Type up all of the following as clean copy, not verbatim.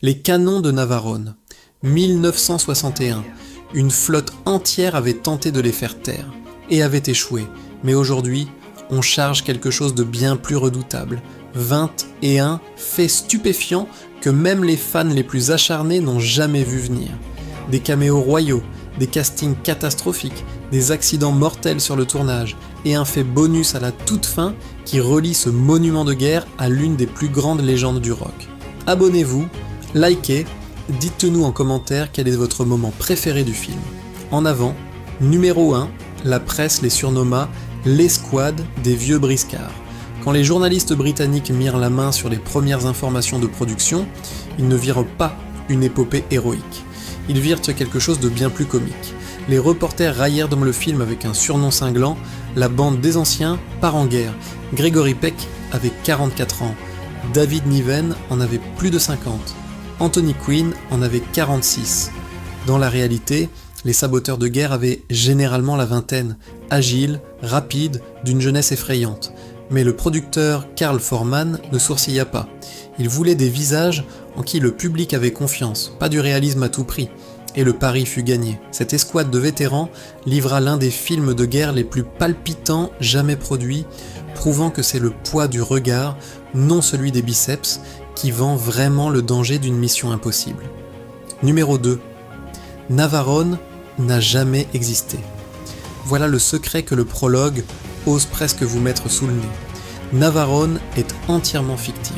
Les canons de Navarone. 1961. Une flotte entière avait tenté de les faire taire, et avait échoué. Mais aujourd'hui, on charge quelque chose de bien plus redoutable. 21 faits stupéfiants que même les fans les plus acharnés n'ont jamais vu venir. Des caméos royaux, des castings catastrophiques, des accidents mortels sur le tournage, et un fait bonus à la toute fin qui relie ce monument de guerre à l'une des plus grandes légendes du rock. Abonnez-vous, likez, dites-nous en commentaire quel est votre moment préféré du film. En avant, numéro 1, la presse les surnomma l'escouade des vieux briscards. Quand les journalistes britanniques mirent la main sur les premières informations de production, ils ne virent pas une épopée héroïque. Ils virent quelque chose de bien plus comique. Les reporters raillèrent dans le film avec un surnom cinglant, la bande des anciens part en guerre. Gregory Peck avait 44 ans, David Niven en avait plus de 50, Anthony Quinn en avait 46. Dans la réalité, les saboteurs de guerre avaient généralement la vingtaine, agiles, rapides, d'une jeunesse effrayante. Mais le producteur Carl Foreman ne sourcilla pas. Il voulait des visages en qui le public avait confiance, pas du réalisme à tout prix. Et le pari fut gagné. Cette escouade de vétérans livra l'un des films de guerre les plus palpitants jamais produits, prouvant que c'est le poids du regard, non celui des biceps, qui vend vraiment le danger d'une mission impossible. Numéro 2. Navarone n'a jamais existé. Voilà le secret que le prologue ose presque vous mettre sous le nez. Navarone est entièrement fictive.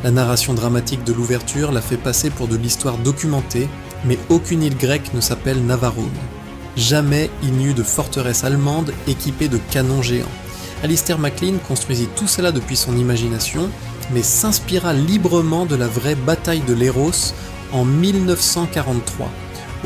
La narration dramatique de l'ouverture la fait passer pour de l'histoire documentée, mais aucune île grecque ne s'appelle Navarone. Jamais il n'y eut de forteresse allemande équipée de canons géants. Alistair MacLean construisit tout cela depuis son imagination, mais s'inspira librement de la vraie bataille de Léros en 1943,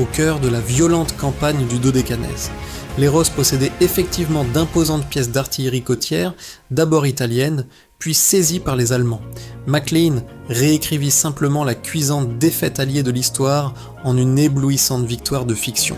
au cœur de la violente campagne du Dodécanèse. Léros possédait effectivement d'imposantes pièces d'artillerie côtière, d'abord italiennes, puis saisies par les Allemands. MacLean réécrivit simplement la cuisante défaite alliée de l'histoire en une éblouissante victoire de fiction.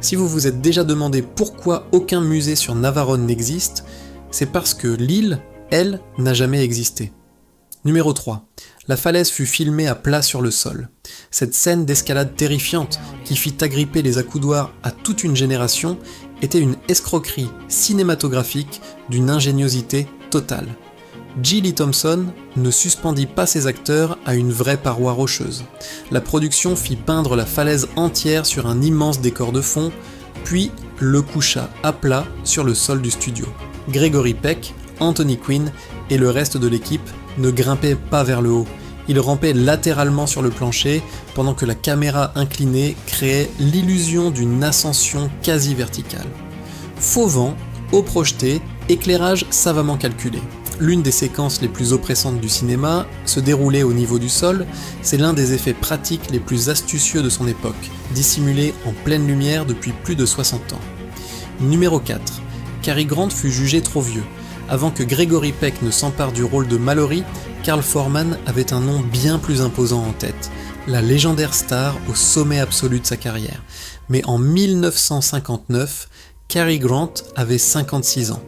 Si vous vous êtes déjà demandé pourquoi aucun musée sur Navarone n'existe, c'est parce que l'île, elle, n'a jamais existé. Numéro 3. La falaise fut filmée à plat sur le sol. Cette scène d'escalade terrifiante qui fit agripper les accoudoirs à toute une génération était une escroquerie cinématographique d'une ingéniosité totale. J. Lee Thompson ne suspendit pas ses acteurs à une vraie paroi rocheuse. La production fit peindre la falaise entière sur un immense décor de fond, puis le coucha à plat sur le sol du studio. Gregory Peck, Anthony Quinn et le reste de l'équipe ne grimpaient pas vers le haut. Ils rampaient latéralement sur le plancher pendant que la caméra inclinée créait l'illusion d'une ascension quasi verticale. Faux vent, eau projetée, éclairage savamment calculé. L'une des séquences les plus oppressantes du cinéma se déroulait au niveau du sol, c'est l'un des effets pratiques les plus astucieux de son époque, dissimulé en pleine lumière depuis plus de 60 ans. Numéro 4. Cary Grant fut jugé trop vieux. Avant que Gregory Peck ne s'empare du rôle de Mallory, Carl Foreman avait un nom bien plus imposant en tête, la légendaire star au sommet absolu de sa carrière. Mais en 1959, Cary Grant avait 56 ans,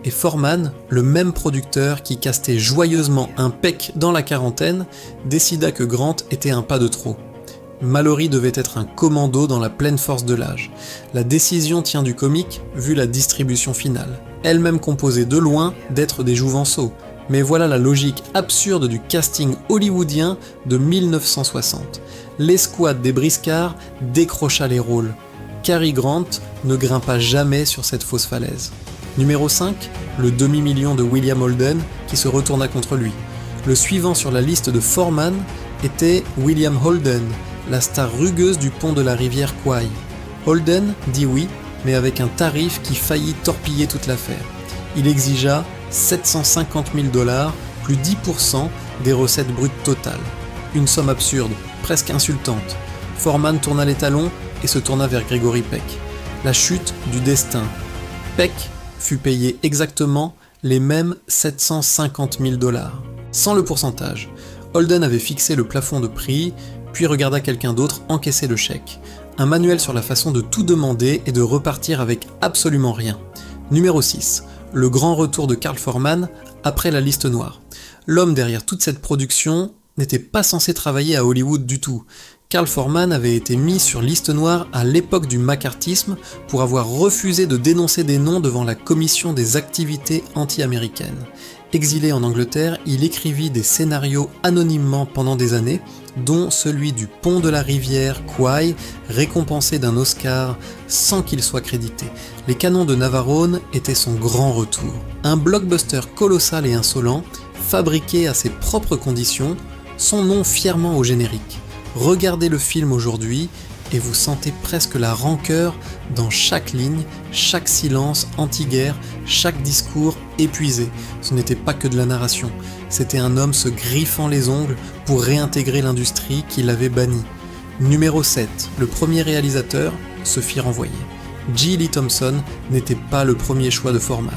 et Foreman, le même producteur qui castait joyeusement un Peck dans la quarantaine, décida que Grant était un pas de trop. Mallory devait être un commando dans la pleine force de l'âge. La décision tient du comique, vu la distribution finale. Elle-même composée de loin d'être des jouvenceaux. Mais voilà la logique absurde du casting hollywoodien de 1960. L'escouade des briscards décrocha les rôles. Cary Grant ne grimpa jamais sur cette fausse falaise. Numéro 5, le demi-million de William Holden qui se retourna contre lui. Le suivant sur la liste de Foreman était William Holden, la star rugueuse du pont de la rivière Kwai. Holden dit oui, mais avec un tarif qui faillit torpiller toute l'affaire. Il exigea 750 000 $, plus 10% des recettes brutes totales. Une somme absurde, presque insultante. Foreman tourna les talons et se tourna vers Gregory Peck. La chute du destin. Peck fut payé exactement les mêmes 750 000 $. Sans le pourcentage. Holden avait fixé le plafond de prix, puis regarda quelqu'un d'autre encaisser le chèque. Un manuel sur la façon de tout demander et de repartir avec absolument rien. Numéro 6. Le grand retour de Carl Foreman après la liste noire. L'homme derrière toute cette production n'était pas censé travailler à Hollywood du tout. Carl Foreman avait été mis sur liste noire à l'époque du macartisme pour avoir refusé de dénoncer des noms devant la commission des activités anti-américaines. Exilé en Angleterre, il écrivit des scénarios anonymement pendant des années, dont celui du Pont de la Rivière Kwai, récompensé d'un Oscar sans qu'il soit crédité. Les Canons de Navarone étaient son grand retour. Un blockbuster colossal et insolent, fabriqué à ses propres conditions, son nom fièrement au générique. Regardez le film aujourd'hui et vous sentez presque la rancœur dans chaque ligne, chaque silence anti-guerre, chaque discours épuisé. Ce n'était pas que de la narration, c'était un homme se griffant les ongles pour réintégrer l'industrie qui l'avait banni. Numéro 7, le premier réalisateur se fit renvoyer. J. Lee Thompson n'était pas le premier choix de Foreman.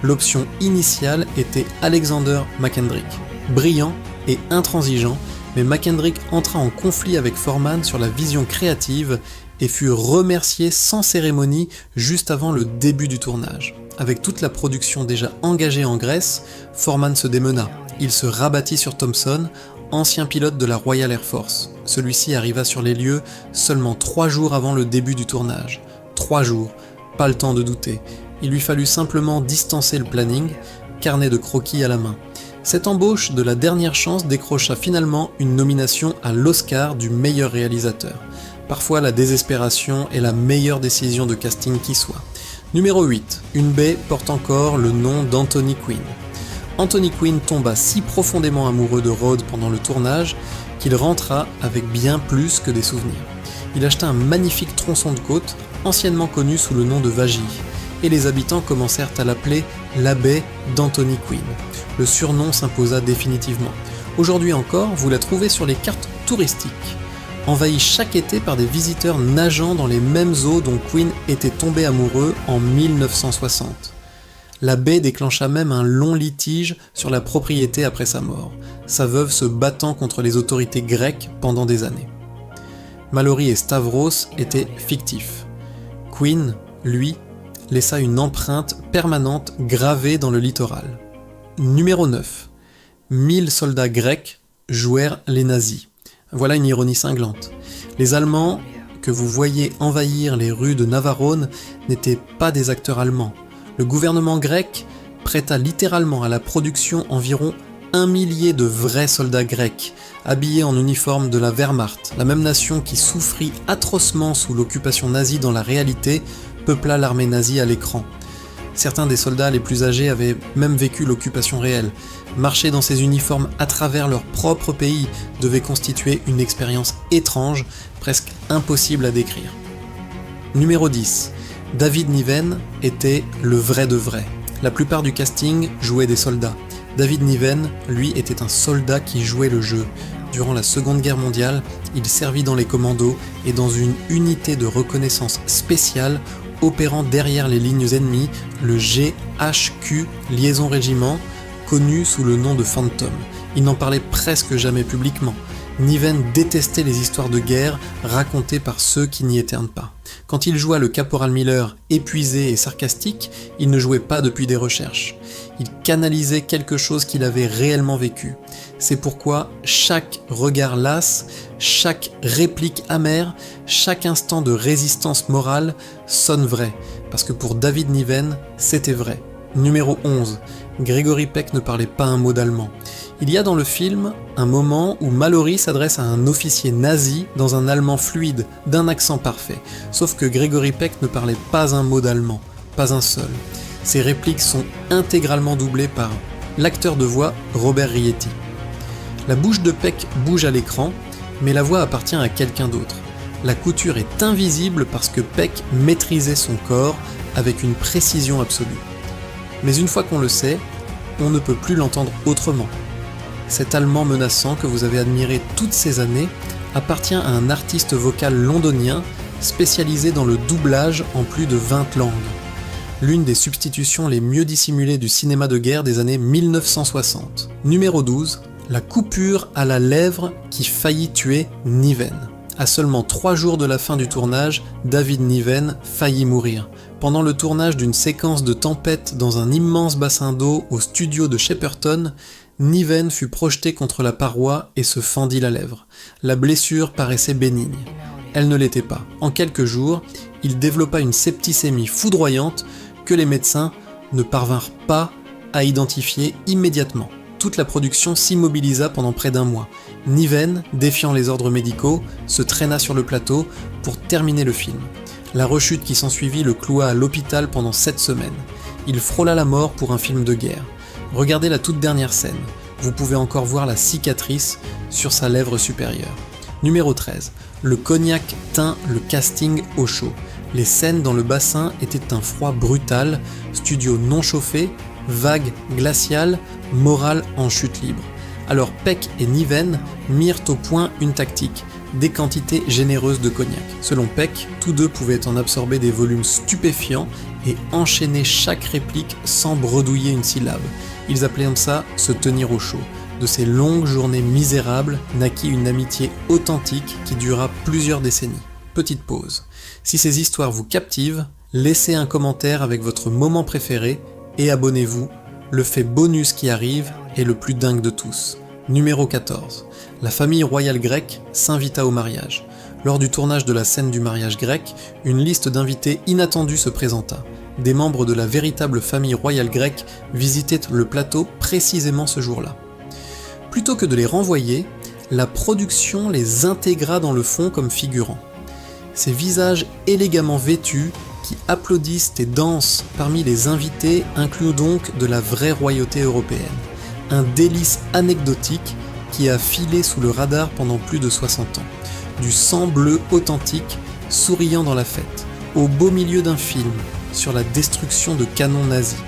L'option initiale était Alexander Mackendrake. Brillant et intransigeant, mais Mackendrake entra en conflit avec Foreman sur la vision créative et fut remercié sans cérémonie juste avant le début du tournage. Avec toute la production déjà engagée en Grèce, Foreman se démena. Il se rabattit sur Thompson, ancien pilote de la Royal Air Force. Celui-ci arriva sur les lieux seulement 3 jours avant le début du tournage. 3 jours, pas le temps de douter. Il lui fallut simplement distancer le planning, carnet de croquis à la main. Cette embauche de la dernière chance décrocha finalement une nomination à l'Oscar du meilleur réalisateur. Parfois la désespération est la meilleure décision de casting qui soit. Numéro 8. Une baie porte encore le nom d'Anthony Quinn. Anthony Quinn tomba si profondément amoureux de Rhodes pendant le tournage qu'il rentra avec bien plus que des souvenirs. Il acheta un magnifique tronçon de côte, anciennement connu sous le nom de Vagille, et les habitants commencèrent à l'appeler la baie d'Anthony Quinn. Le surnom s'imposa définitivement. Aujourd'hui encore, vous la trouvez sur les cartes touristiques. Envahie chaque été par des visiteurs nageant dans les mêmes eaux dont Quinn était tombé amoureux en 1960. La baie déclencha même un long litige sur la propriété après sa mort, sa veuve se battant contre les autorités grecques pendant des années. Mallory et Stavros étaient fictifs. Quinn, lui, laissa une empreinte permanente gravée dans le littoral. Numéro 9. 1000 soldats grecs jouèrent les nazis. Voilà une ironie cinglante. Les Allemands que vous voyez envahir les rues de Navarone n'étaient pas des acteurs allemands. Le gouvernement grec prêta littéralement à la production environ 1 millier de vrais soldats grecs, habillés en uniforme de la Wehrmacht, la même nation qui souffrit atrocement sous l'occupation nazie dans la réalité, peupla l'armée nazie à l'écran. Certains des soldats les plus âgés avaient même vécu l'occupation réelle. Marcher dans ces uniformes à travers leur propre pays devait constituer une expérience étrange, presque impossible à décrire. Numéro 10. David Niven était le vrai de vrai. La plupart du casting jouait des soldats. David Niven, lui, était un soldat qui jouait le jeu. Durant la Seconde Guerre mondiale, il servit dans les commandos et dans une unité de reconnaissance spéciale opérant derrière les lignes ennemies, le GHQ Liaison Régiment, connu sous le nom de Phantom. Il n'en parlait presque jamais publiquement. Niven détestait les histoires de guerre racontées par ceux qui n'y étaient pas. Quand il joua le caporal Miller, épuisé et sarcastique, il ne jouait pas depuis des recherches. Il canalisait quelque chose qu'il avait réellement vécu. C'est pourquoi chaque regard las, chaque réplique amère, chaque instant de résistance morale sonne vrai, parce que pour David Niven, c'était vrai. Numéro 11. Gregory Peck ne parlait pas un mot d'allemand. Il y a dans le film un moment où Mallory s'adresse à un officier nazi dans un allemand fluide, d'un accent parfait. Sauf que Gregory Peck ne parlait pas un mot d'allemand, pas un seul. Ses répliques sont intégralement doublées par l'acteur de voix Robert Rietti. La bouche de Peck bouge à l'écran, mais la voix appartient à quelqu'un d'autre. La couture est invisible parce que Peck maîtrisait son corps avec une précision absolue. Mais une fois qu'on le sait, on ne peut plus l'entendre autrement. Cet Allemand menaçant que vous avez admiré toutes ces années appartient à un artiste vocal londonien spécialisé dans le doublage en plus de 20 langues. L'une des substitutions les mieux dissimulées du cinéma de guerre des années 1960. Numéro 12. La coupure à la lèvre qui faillit tuer Niven. À seulement 3 jours de la fin du tournage, David Niven faillit mourir. Pendant le tournage d'une séquence de tempête dans un immense bassin d'eau au studio de Shepperton, Niven fut projeté contre la paroi et se fendit la lèvre. La blessure paraissait bénigne. Elle ne l'était pas. En quelques jours, il développa une septicémie foudroyante que les médecins ne parvinrent pas à identifier immédiatement. Toute la production s'immobilisa pendant près d'un mois. Niven, défiant les ordres médicaux, se traîna sur le plateau pour terminer le film. La rechute qui s'ensuivit le cloua à l'hôpital pendant 7 semaines. Il frôla la mort pour un film de guerre. Regardez la toute dernière scène. Vous pouvez encore voir la cicatrice sur sa lèvre supérieure. Numéro 13. Le cognac tint le casting au chaud. Les scènes dans le bassin étaient un froid brutal, studio non chauffé, vague glaciale, morale en chute libre. Alors Peck et Niven mirent au point une tactique, des quantités généreuses de cognac. Selon Peck, tous deux pouvaient en absorber des volumes stupéfiants et enchaîner chaque réplique sans bredouiller une syllabe. Ils appelaient ça « se tenir au chaud ». De ces longues journées misérables naquit une amitié authentique qui dura plusieurs décennies. Petite pause. Si ces histoires vous captivent, laissez un commentaire avec votre moment préféré et abonnez-vous. Le fait bonus qui arrive est le plus dingue de tous. Numéro 14. La famille royale grecque s'invita au mariage. Lors du tournage de la scène du mariage grec, une liste d'invités inattendus se présenta. Des membres de la véritable famille royale grecque visitaient le plateau précisément ce jour-là. Plutôt que de les renvoyer, la production les intégra dans le fond comme figurants. Ces visages élégamment vêtus qui applaudissent et dansent parmi les invités incluent donc de la vraie royauté européenne. Un délice anecdotique qui a filé sous le radar pendant plus de 60 ans. Du sang bleu authentique, souriant dans la fête, au beau milieu d'un film sur la destruction de canons nazis.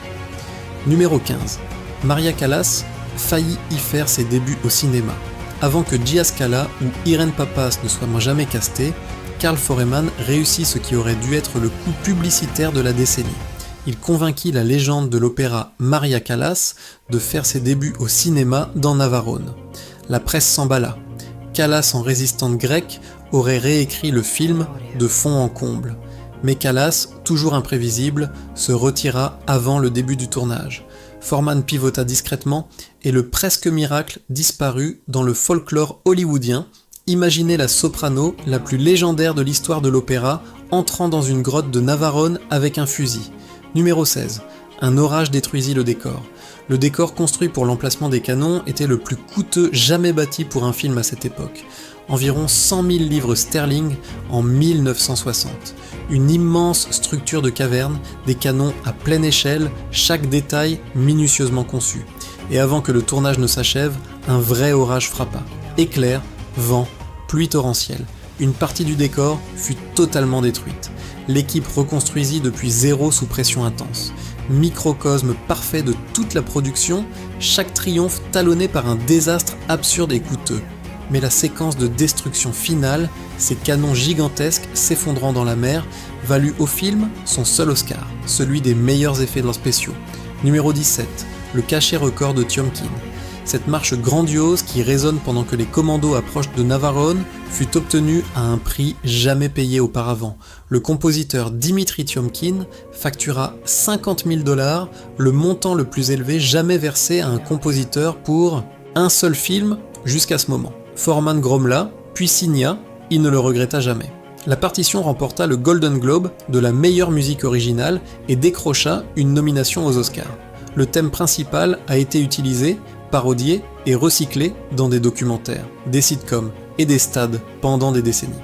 Numéro 15. Maria Callas faillit y faire ses débuts au cinéma. Avant que Gia Scala ou Irene Papas ne soient jamais castés, Carl Foreman réussit ce qui aurait dû être le coup publicitaire de la décennie. Il convainquit la légende de l'opéra Maria Callas de faire ses débuts au cinéma dans Navarone. La presse s'emballa. Callas, en résistante grecque, aurait réécrit le film de fond en comble. Mais Callas, toujours imprévisible, se retira avant le début du tournage. Foreman pivota discrètement et le presque miracle disparut dans le folklore hollywoodien. Imaginez la soprano la plus légendaire de l'histoire de l'opéra entrant dans une grotte de Navarone avec un fusil. Numéro 16. Un orage détruisit le décor. Le décor construit pour l'emplacement des canons était le plus coûteux jamais bâti pour un film à cette époque. Environ 100 000 livres sterling en 1960. Une immense structure de caverne, des canons à pleine échelle, chaque détail minutieusement conçu. Et avant que le tournage ne s'achève, un vrai orage frappa. Éclairs, vent, pluie torrentielle. Une partie du décor fut totalement détruite. L'équipe reconstruisit depuis zéro sous pression intense. Microcosme parfait de toute la production, chaque triomphe talonné par un désastre absurde et coûteux. Mais la séquence de destruction finale, ces canons gigantesques s'effondrant dans la mer, valut au film son seul Oscar, celui des meilleurs effets spéciaux. Numéro 17, le cachet record de Tiomkin. Cette marche grandiose qui résonne pendant que les commandos approchent de Navarone fut obtenue à un prix jamais payé auparavant. Le compositeur Dimitri Tiomkin factura 50 000 $, le montant le plus élevé jamais versé à un compositeur pour un seul film jusqu'à ce moment. Foreman grommela, puis signa, il ne le regretta jamais. La partition remporta le Golden Globe de la meilleure musique originale et décrocha une nomination aux Oscars. Le thème principal a été utilisé, parodié et recyclé dans des documentaires, des sitcoms et des stades pendant des décennies.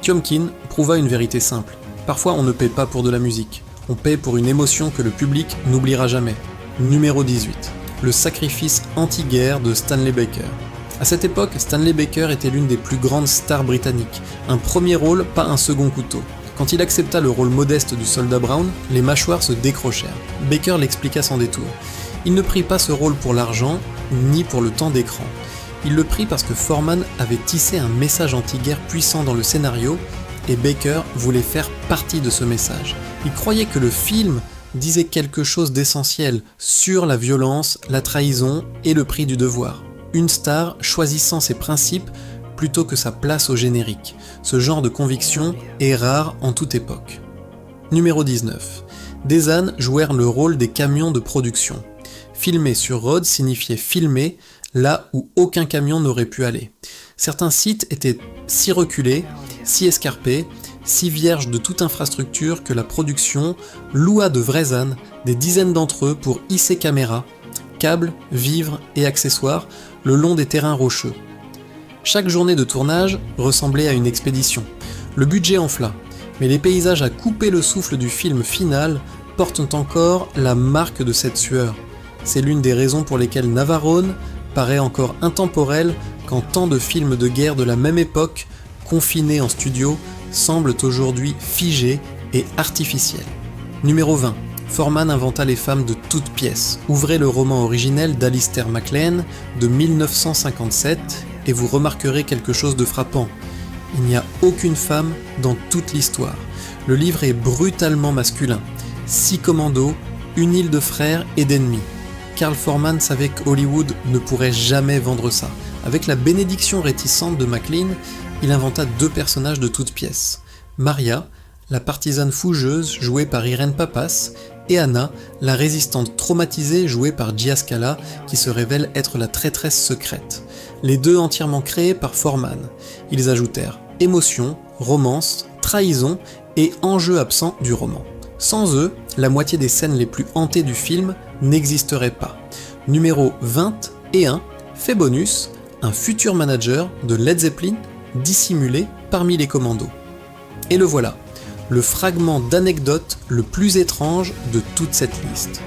Tiomkin prouva une vérité simple. Parfois on ne paie pas pour de la musique, on paie pour une émotion que le public n'oubliera jamais. Numéro 18. Le sacrifice anti-guerre de Stanley Baker. À cette époque, Stanley Baker était l'une des plus grandes stars britanniques. Un premier rôle, pas un second couteau. Quand il accepta le rôle modeste du soldat Brown, les mâchoires se décrochèrent. Baker l'expliqua sans détour. Il ne prit pas ce rôle pour l'argent, ni pour le temps d'écran. Il le prit parce que Foreman avait tissé un message anti-guerre puissant dans le scénario, et Baker voulait faire partie de ce message. Il croyait que le film disait quelque chose d'essentiel sur la violence, la trahison et le prix du devoir. Une star choisissant ses principes plutôt que sa place au générique. Ce genre de conviction est rare en toute époque. Numéro 19. Des ânes jouèrent le rôle des camions de production. Filmer sur road signifiait filmer là où aucun camion n'aurait pu aller. Certains sites étaient si reculés, si escarpés, si vierges de toute infrastructure que la production loua de vrais ânes, des dizaines d'entre eux, pour hisser caméras, câbles, vivres et accessoires le long des terrains rocheux. Chaque journée de tournage ressemblait à une expédition. Le budget enfla, mais les paysages à couper le souffle du film final portent encore la marque de cette sueur. C'est l'une des raisons pour lesquelles Navarone paraît encore intemporel quand tant de films de guerre de la même époque, confinés en studio, semblent aujourd'hui figés et artificiels. Numéro 20. Forman inventa les femmes de toutes pièces. Ouvrez le roman originel d'Alistair MacLean de 1957 et vous remarquerez quelque chose de frappant. Il n'y a aucune femme dans toute l'histoire. Le livre est brutalement masculin. 6 commandos, une île de frères et d'ennemis. Carl Foreman savait qu'Hollywood ne pourrait jamais vendre ça. Avec la bénédiction réticente de MacLean, il inventa 2 personnages de toutes pièces. Maria, la partisane fougeuse jouée par Irene Papas, et Anna, la résistante traumatisée jouée par Gia Scala, qui se révèle être la traîtresse secrète. Les 2 entièrement créés par Foreman. Ils ajoutèrent émotion, romance, trahison et enjeu absent du roman. Sans eux, la moitié des scènes les plus hantées du film n'existeraient pas. Numéro 21, fait bonus, un futur manager de Led Zeppelin dissimulé parmi les commandos. Et le voilà, le fragment d'anecdote le plus étrange de toute cette liste.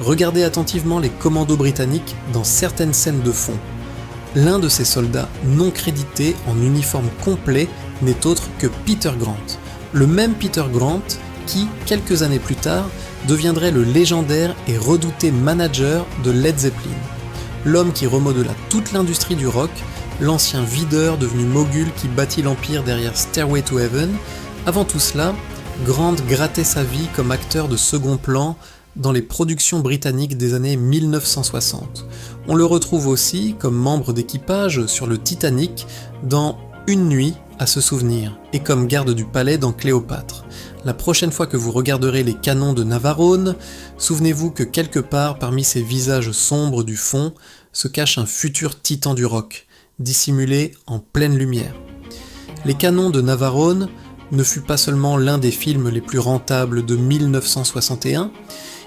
Regardez attentivement les commandos britanniques dans certaines scènes de fond. L'un de ces soldats non crédités en uniforme complet n'est autre que Peter Grant. Le même Peter Grant qui, quelques années plus tard, deviendrait le légendaire et redouté manager de Led Zeppelin. L'homme qui remodela toute l'industrie du rock, l'ancien videur devenu mogul qui bâtit l'empire derrière Stairway to Heaven. Avant tout cela, Grant grattait sa vie comme acteur de second plan dans les productions britanniques des années 1960. On le retrouve aussi comme membre d'équipage sur le Titanic dans Une nuit à se souvenir et comme garde du palais dans Cléopâtre. La prochaine fois que vous regarderez les canons de Navarone, souvenez-vous que quelque part parmi ces visages sombres du fond se cache un futur titan du rock, dissimulé en pleine lumière. Les canons de Navarone ne fut pas seulement l'un des films les plus rentables de 1961,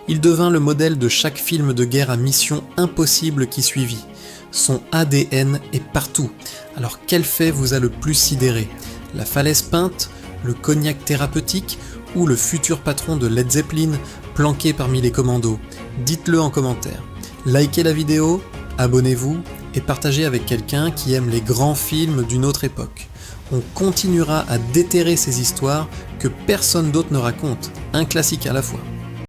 il devint le modèle de chaque film de guerre à mission impossible qui suivit. Son ADN est partout. Alors quel fait vous a le plus sidéré ? La falaise peinte, le cognac thérapeutique ou le futur patron de Led Zeppelin planqué parmi les commandos ? Dites-le en commentaire. Likez la vidéo, abonnez-vous et partagez avec quelqu'un qui aime les grands films d'une autre époque. On continuera à déterrer ces histoires que personne d'autre ne raconte, un classique à la fois.